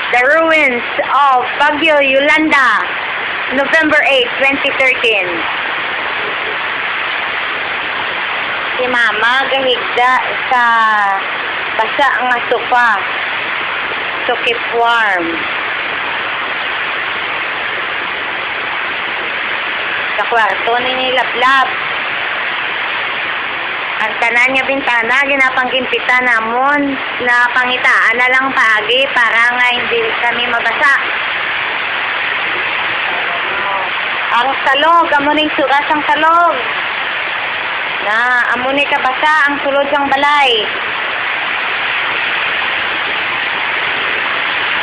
The ruins of Baguio Yolanda, November 8, 2013. Si Mama gahigda sa basa nga sofa. So keep warm. Sa kwarto ni Lablab. Ang tanan niya bintana, ginapanggimpita namon na pangitaan na lang paagi para nga hindi kami mabasa. Ang salog, amo ning suras ang salog. Na amo ni kabasa ang sulod sang balay.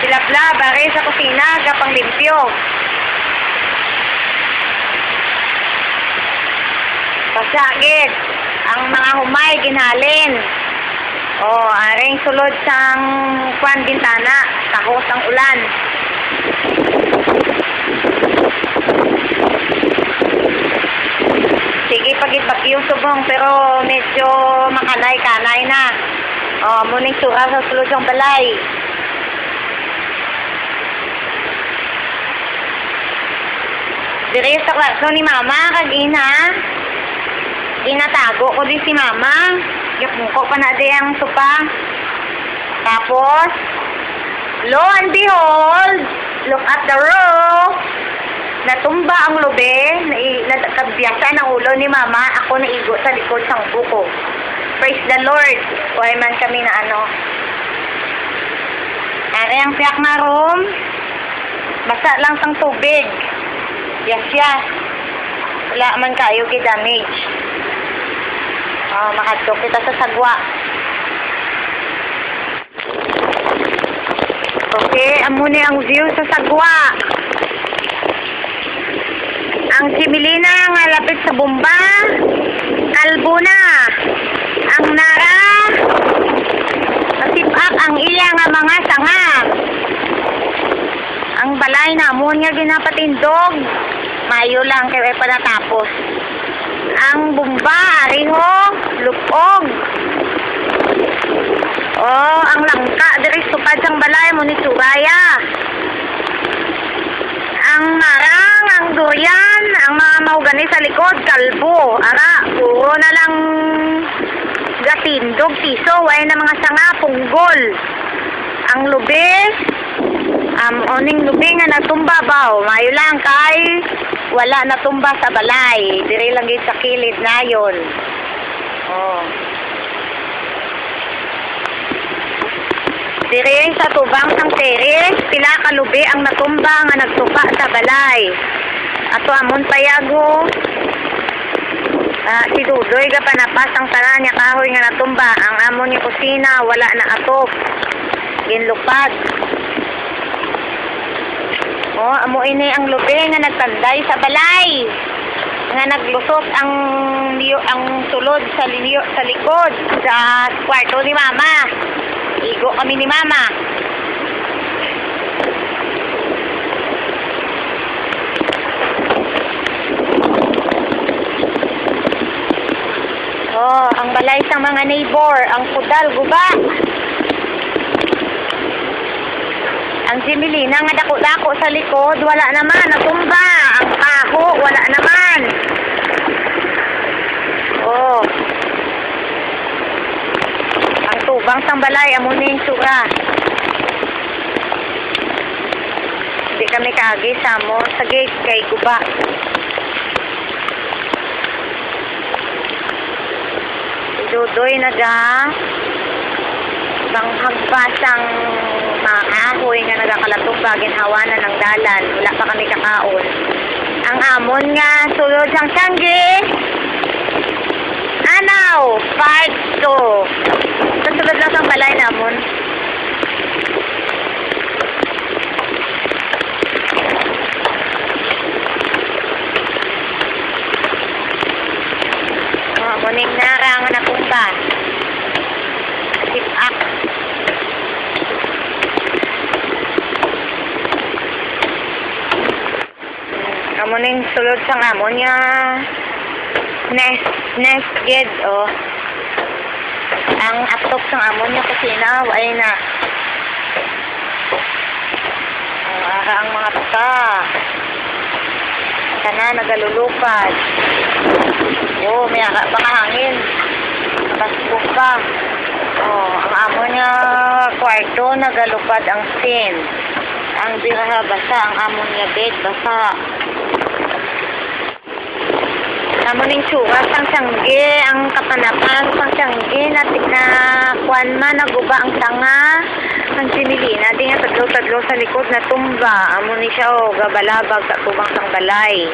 Silabla, bare sa kusina, gapang limpyo. Pasagit. Ang mga humay, ginhalin. O, aring sulod sang kwan bintana, tahos ang ulan. Sige, pagit-bagyo subong, pero medyo makanay-kanay na. O, muning sura sa sulod sang balay. Diri sa kwarto ni Mama, kag-ina. Inatago ko din si Mama. Yapuko pa na di ang sopa. Tapos, lo and behold, look at the roof. Natumba ang lube. Nagkabiyasa ng ulo ni Mama. Ako naigo sa likod sang buko. Praise the Lord. Huwag man kami na ano. Ari ang piyak na room. Basa lang sang tubig. Yes. Wala man kayo ki-damage. Makadto kita sa sagwa. Okay, amo ni ang view sa sagwa. Ang similina nga lapit sa bomba, kalbo na. Ang nara, masipak ang iya nga mga sanga. Ang balay namon nga ginapatindog, mayo lang kaya pa natapos. Ang bomba, ariho, lupog. Oh, ang langka, diri supad sang balay mo ni Suraya. Ang marang, ang durian, ang mga mahugani sa likod, kalbo. Ara, puro na lang gatindog, piso, way na mga sanga, punggol. Ang lubi, oning lubi nga natumba ba, mayo lang kay wala natumba sa balay. Diri lang gid sa kilid na yon. Oh. Diri sa tubang sang teres, pila ka lubi ang natumba nga nagtupa sa balay. Ato amon payago. Si Dudoy ga panapas ang tanan niya kahoy nga natumba. Ang amon niya kusina wala na atop. Ginlupad. Oh, amo ini ang lubi nga nagtanday sa balay. Nga naglusot ang sulod sa likod sa kwarto ni Mama. Igo kami ni Mama. Oh, ang balay sa mga neighbor, ang pudal guba. Ang similina nga dako-dako sa likod, wala naman, natumba. Ang kaho, wala naman. Oh. Ang tubang sang balay, amunin sura. Hindi kami kaagis mo sa gate kay guba. Dudoy na ga. Bang hagbasang mga kahoy nga nagakalatong bagin hawanan ng dalan. Wala pa kami kakaon. Ang amon nga sulod sang Changi. Anaw, part 2. Sulod lang sang balay namon. Muning nara nga natumba. Sipak. Amuning sulod sang amon niya. Nest ged, oh. Ang atop sang amon niya kusina, ay na. Ara ang mga tuka. Kana nagalulupad. May ara pa nga hangin. Pasko pa. Ang amo niya kwarto nagalupad ang sin. Ang biraha basa, ang amo niya bed basa. Amo ning tsura sang sangge, ang kapanapan sang sangge na kuan man naguba ang tanga. Ang sinilina di nga tadlo-tadlo sa likod na tumba. Amo ni siya gabalabag sa tubang sang balay.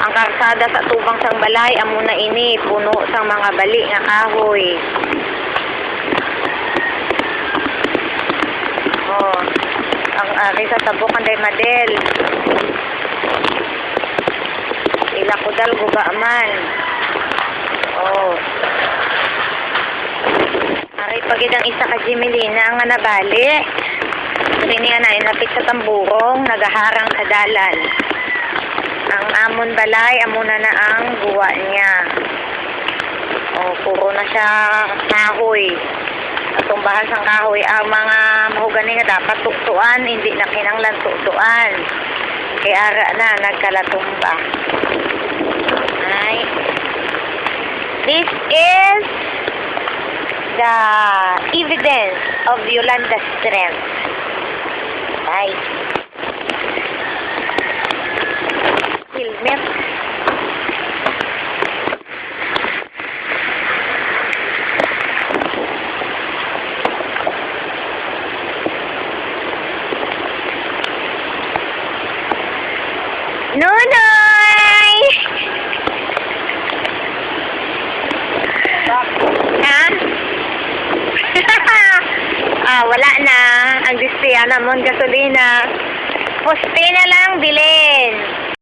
Ang karsada sa tubang sang balay amo na ini puno sang mga bali nga kahoy. Ang ari sa tabok anday madel. Ila kudal guba man. Ari pagid ang isa ka Jimelina nga nabali. Rini nga na inapit sa tamburong, nagaharang sa dalan. Ang amon balay, amuna na ang guwa niya. Puro na siya kahoy. Tumbahan sang kahoy. Ang mga mahugani nga dapat tuktuan, hindi na kinanglan tuktuan. Kaya ara na, nagkalatumba. Ay. This is the evidence of Yolanda's strength. Bye. Helmet. Nunoy! Ha? Wala na. Ang distriya namon gasolina. Poste na lang bilhin.